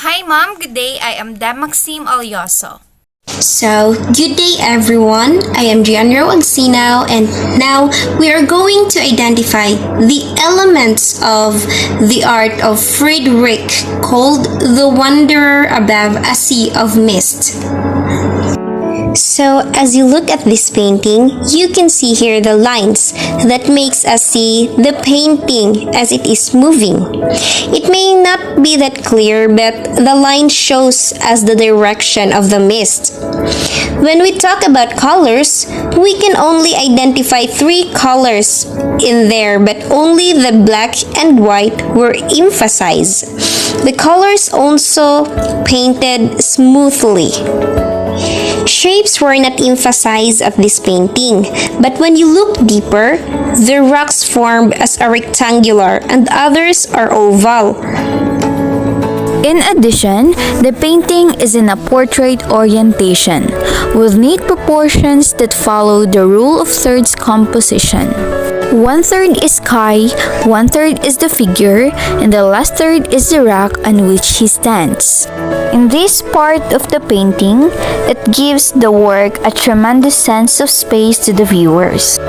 Hi Mom, good day. I am Deb Maxime Alloso. So, good day everyone. I am Anrow Agsinao, and now we are going to identify the elements of the art of Friedrich called The Wanderer Above a Sea of Mist. So, as you look at this painting, you can see here the lines that makes us see the painting as it is moving. It may not be that clear, but the line shows us the direction of the mist. When we talk about colors, we can only identify 3 colors in there, but only the black and white were emphasized. The colors also painted smoothly. Shapes were not emphasized at this painting, but when you look deeper, the rocks formed as a rectangular and others are oval. In addition, the painting is in a portrait orientation with neat proportions that follow the rule of thirds composition. 1/3 is sky, 1/3 is the figure, and the last third is the rock on which he stands. In this part of the painting, it gives the work a tremendous sense of space to the viewers.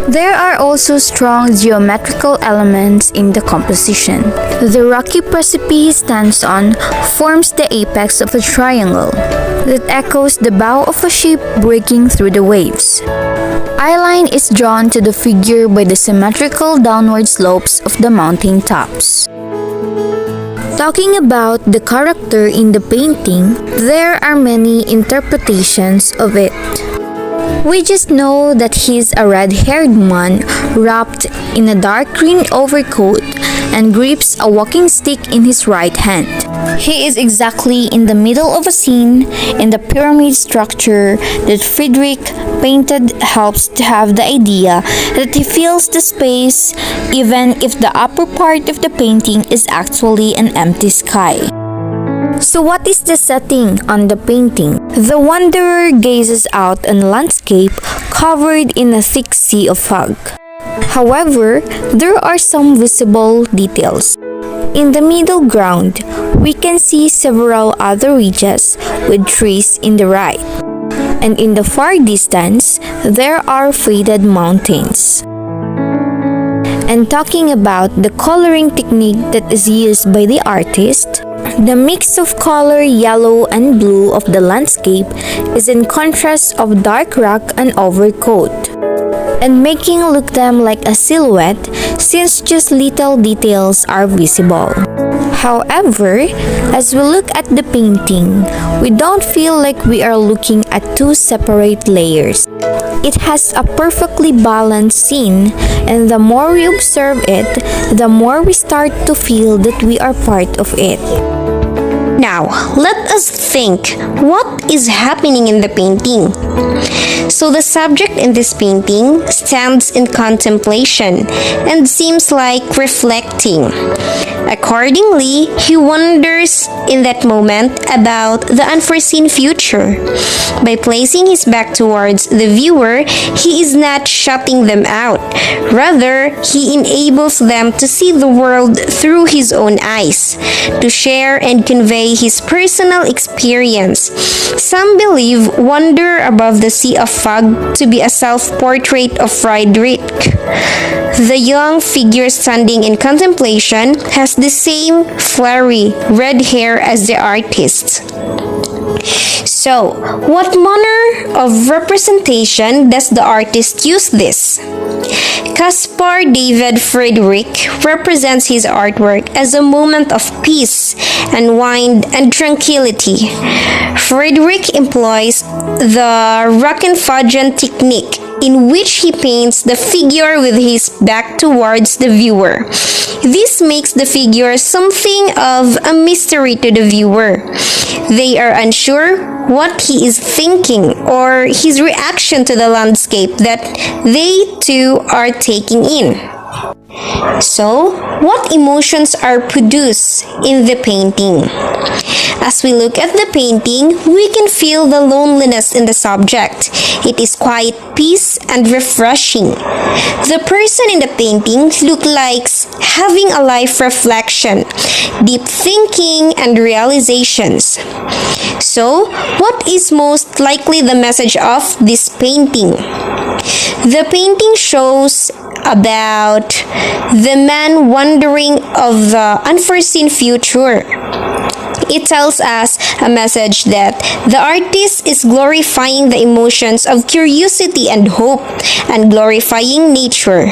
There are also strong geometrical elements in the composition. The rocky precipice he stands on forms the apex of a triangle that echoes the bow of a ship breaking through the waves. Eyeline is drawn to the figure by the symmetrical downward slopes of the mountain tops. Talking about the character in the painting, there are many interpretations of it. We just know that he's a red-haired man wrapped in a dark green overcoat and grips a walking stick in his right hand. He is exactly in the middle of a scene, and the pyramid structure that Friedrich painted helps to have the idea that he fills the space even if the upper part of the painting is actually an empty sky. So what is the setting on the painting? The wanderer gazes out on a landscape covered in a thick sea of fog. However, there are some visible details. In the middle ground, we can see several other ridges with trees in the right. And in the far distance, there are faded mountains. And talking about the coloring technique that is used by the artist, the mix of color yellow and blue of the landscape is in contrast of dark rock and overcoat, and making look them like a silhouette since just little details are visible. However, as we look at the painting, we don't feel like we are looking at 2 separate layers. It has a perfectly balanced scene, and the more we observe it, the more we start to feel that we are part of it. Now, let us think what is happening in the painting. So the subject in this painting stands in contemplation and seems like reflecting. Accordingly, he wonders in that moment about the unforeseen future. By placing his back towards the viewer, he is not shutting them out. Rather, he enables them to see the world through his own eyes, to share and convey his personal experience. Some believe Wander Above the Sea of Fog to be a self-portrait of Friedrich. The young figure standing in contemplation has the same flary red hair as the artist. So, what manner of representation does the artist use this? Caspar David Friedrich represents his artwork as a moment of peace, unwind, and tranquility. Friedrich employs the Röntgenfarbig technique in which he paints the figure with his back towards the viewer. This makes the figure something of a mystery to the viewer. They are unsure what he is thinking or his reaction to the landscape that they too are taking in. So, what emotions are produced in the painting? As we look at the painting, we can feel the loneliness in the subject. It is quiet peace and refreshing. The person in the painting looks like having a life reflection, deep thinking, and realizations. So, what is most likely the message of this painting? The painting shows about the man wondering of the unforeseen future. It tells us a message that the artist is glorifying the emotions of curiosity and hope and glorifying nature.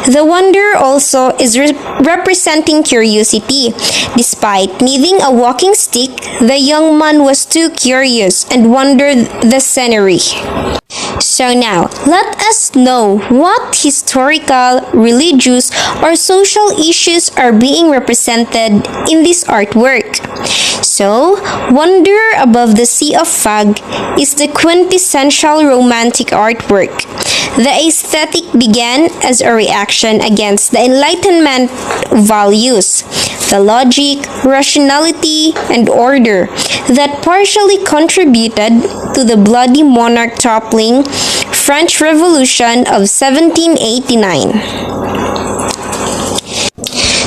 The wonder also is representing curiosity. Despite needing a walking stick, the young man was too curious and wandered the scenery. So now, let us know what historical, religious, or social issues are being represented in this artwork. So, Wonder Above the Sea of Fog is the quintessential romantic artwork. The aesthetic began as a reaction against the Enlightenment values, the logic, rationality, and order that partially contributed to the bloody monarch toppling French Revolution of 1789.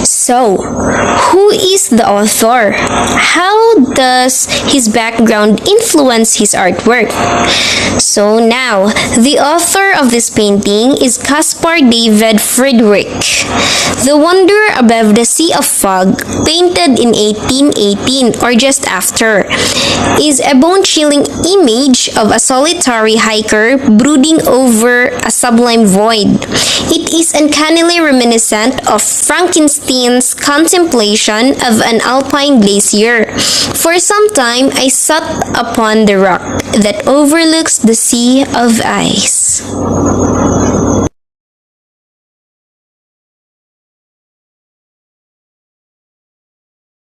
So, who is the author? How does his background influence his artwork? So now, the author of this painting is Caspar David Friedrich. The Wonder Above the Sea of Fog, painted in 1818 or just after, is a bone-chilling image of a solitary hiker brooding over a sublime void. It is uncannily reminiscent of Frankenstein's contemplation of an alpine glacier. For some time, I sat upon the rock that overlooks the sea of ice.